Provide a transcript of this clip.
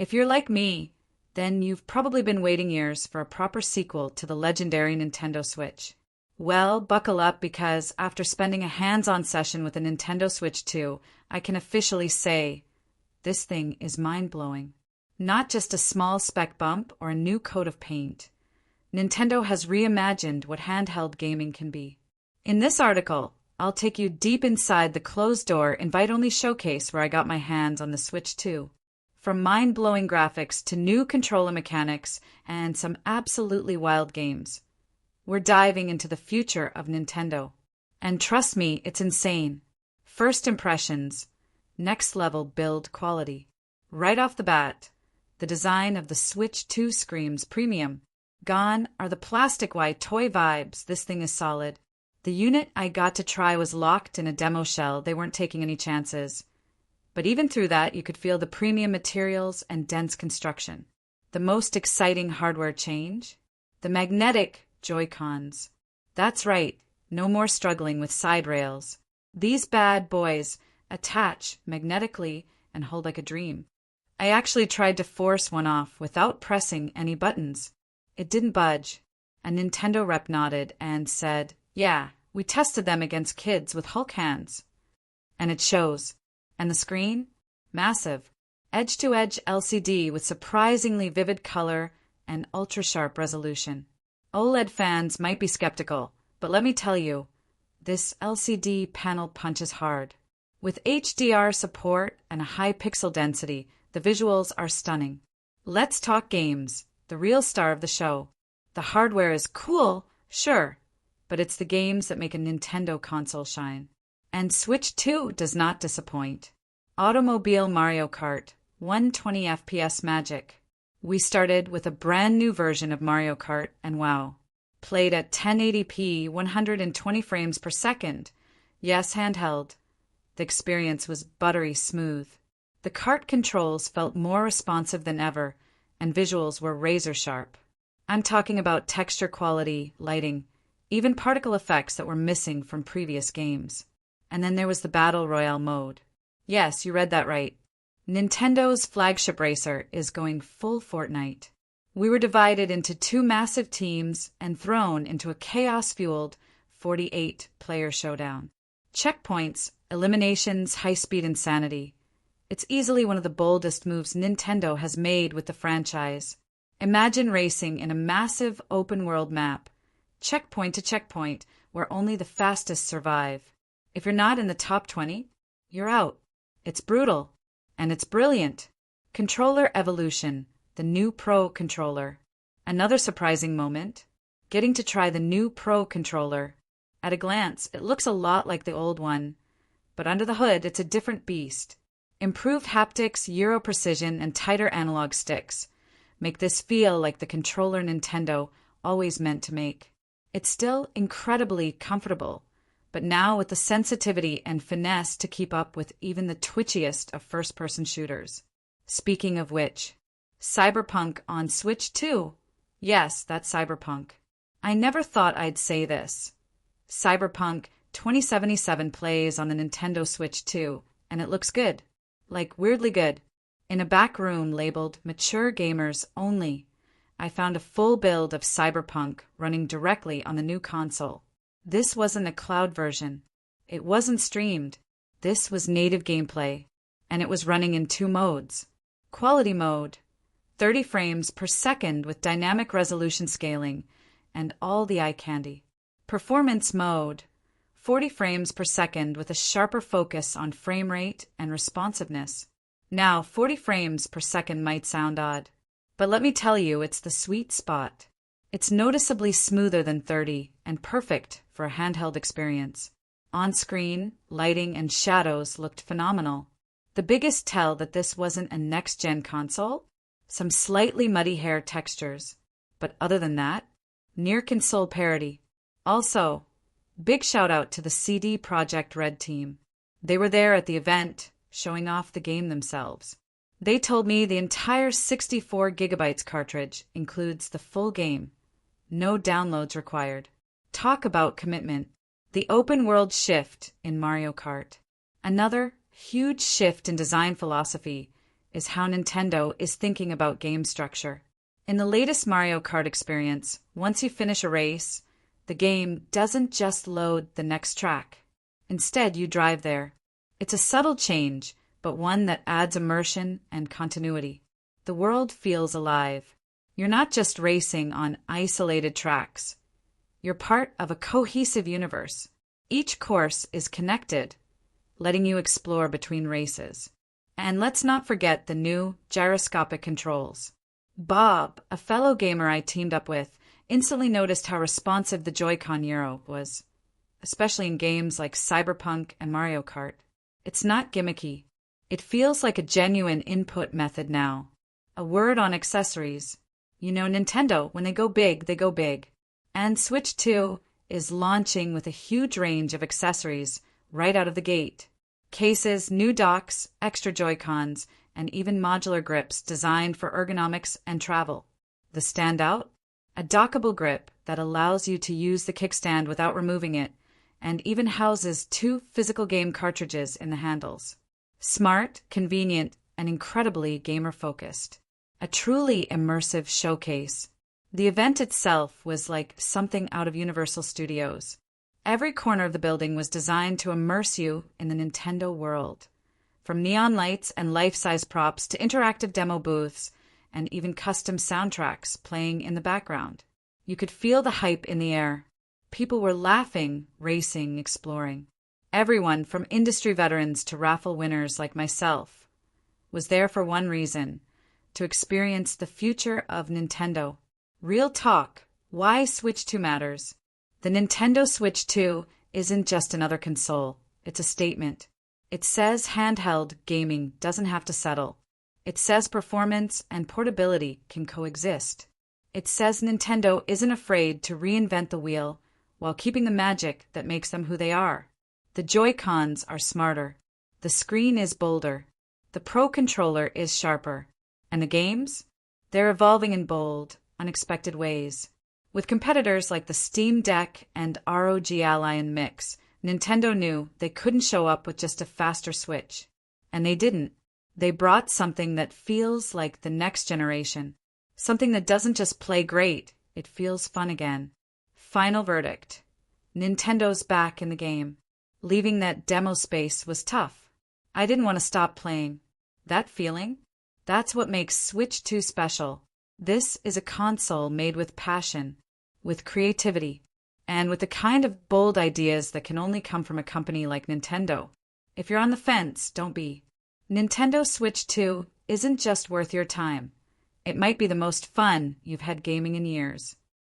If you're like me, then you've probably been waiting years for a proper sequel to the legendary Nintendo Switch. Well, buckle up because after spending a hands-on session with the Nintendo Switch 2, I can officially say this thing is mind-blowing. Not just a small spec bump or a new coat of paint. Nintendo has reimagined what handheld gaming can be. In this article, I'll take you deep inside the closed-door, invite-only showcase where I got my hands on the Switch 2. From mind-blowing graphics to new controller mechanics and some absolutely wild games. We're diving into the future of Nintendo. And trust me, it's insane. First impressions, next-level build quality. Right off the bat, the design of the Switch 2 screams premium. Gone are the plastic-white toy vibes. This thing is solid. The unit I got to try was locked in a demo shell. They weren't taking any chances. But even through that, you could feel the premium materials and dense construction. The most exciting hardware change? The magnetic Joy-Cons. That's right, no more struggling with side rails. These bad boys attach magnetically and hold like a dream. I actually tried to force one off without pressing any buttons. It didn't budge. A Nintendo rep nodded and said, "Yeah, we tested them against kids with Hulk hands." And it shows. And the screen? Massive. Edge-to-edge LCD with surprisingly vivid color and ultra-sharp resolution. OLED fans might be skeptical, but let me tell you, this LCD panel punches hard. With HDR support and a high pixel density, the visuals are stunning. Let's talk games, the real star of the show. The hardware is cool, sure, but it's the games that make a Nintendo console shine. And Switch 2 does not disappoint. Automobile Mario Kart, 120 FPS magic. We started with a brand new version of Mario Kart, and wow. Played at 1080p, 120 frames per second. Yes, handheld. The experience was buttery smooth. The kart controls felt more responsive than ever, and visuals were razor sharp. I'm talking about texture quality, lighting, even particle effects that were missing from previous games. And then there was the Battle Royale mode. Yes, you read that right. Nintendo's flagship racer is going full Fortnite. We were divided into two massive teams and thrown into a chaos-fueled 48-player showdown. Checkpoints, eliminations, high-speed insanity. It's easily one of the boldest moves Nintendo has made with the franchise. Imagine racing in a massive open-world map, checkpoint to checkpoint, where only the fastest survive. If you're not in the top 20, you're out. It's brutal, and it's brilliant. Controller evolution, the new Pro controller. Another surprising moment, getting to try the new Pro controller. At a glance, it looks a lot like the old one, but under the hood, it's a different beast. Improved haptics, Euro precision, and tighter analog sticks make this feel like the controller Nintendo always meant to make. It's still incredibly comfortable, but now with the sensitivity and finesse to keep up with even the twitchiest of first-person shooters. Speaking of which, Cyberpunk on Switch 2. Yes, that's Cyberpunk. I never thought I'd say this. Cyberpunk 2077 plays on the Nintendo Switch 2, and it looks good. Like, weirdly good. In a back room labeled Mature Gamers Only, I found a full build of Cyberpunk running directly on the new console. This wasn't a cloud version. It wasn't streamed. This was native gameplay, and it was running in two modes. Quality mode, 30 frames per second with dynamic resolution scaling, and all the eye candy. Performance mode, 40 frames per second with a sharper focus on frame rate and responsiveness. Now, 40 frames per second might sound odd, but let me tell you, it's the sweet spot. It's noticeably smoother than 30 and perfect for a handheld experience. On-screen, lighting, and shadows looked phenomenal. The biggest tell that this wasn't a next-gen console? Some slightly muddy hair textures. But other than that, near-console parity. Also, big shout-out to the CD Projekt Red team. They were there at the event, showing off the game themselves. They told me the entire 64 gigabytes cartridge includes the full game. No downloads required. Talk about commitment. The open-world shift in Mario Kart. Another huge shift in design philosophy. is how Nintendo is thinking about game structure. In the latest Mario Kart experience, once you finish a race, the game doesn't just load the next track. Instead, you drive there. It's a subtle change, but one that adds immersion and continuity. The world feels alive. You're not just racing on isolated tracks. You're part of a cohesive universe. Each course is connected, letting you explore between races. And let's not forget the new gyroscopic controls. Bob, a fellow gamer I teamed up with, instantly noticed how responsive the Joy-Con Euro was, especially in games like Cyberpunk and Mario Kart. It's not gimmicky. It feels like a genuine input method now. A word on accessories. You know, Nintendo, when they go big, they go big. And Switch 2 is launching with a huge range of accessories right out of the gate. Cases, new docks, extra Joy-Cons, and even modular grips designed for ergonomics and travel. The standout? A dockable grip that allows you to use the kickstand without removing it, and even houses 2 physical game cartridges in the handles. Smart, convenient, and incredibly gamer-focused. A truly immersive showcase. The event itself was like something out of Universal Studios. Every corner of the building was designed to immerse you in the Nintendo world. From neon lights and life-size props to interactive demo booths and even custom soundtracks playing in the background. You could feel the hype in the air. People were laughing, racing, exploring. Everyone, from industry veterans to raffle winners like myself, was there for one reason: to experience the future of Nintendo. Real talk, why Switch 2 matters. The Nintendo Switch 2 isn't just another console, it's a statement. It says handheld gaming doesn't have to settle. It says performance and portability can coexist. It says Nintendo isn't afraid to reinvent the wheel while keeping the magic that makes them who they are. The Joy-Cons are smarter. The screen is bolder. The Pro Controller is sharper. And the games? They're evolving in bold, unexpected ways. With competitors like the Steam Deck and ROG Ally in mix, Nintendo knew they couldn't show up with just a faster Switch. And they didn't. They brought something that feels like the next generation. Something that doesn't just play great, it feels fun again. Final verdict. Nintendo's back in the game. Leaving that demo space was tough. I didn't want to stop playing. That feeling? That's what makes Switch 2 special. This is a console made with passion, with creativity, and with the kind of bold ideas that can only come from a company like Nintendo. If you're on the fence, don't be. Nintendo Switch 2 isn't just worth your time. It might be the most fun you've had gaming in years.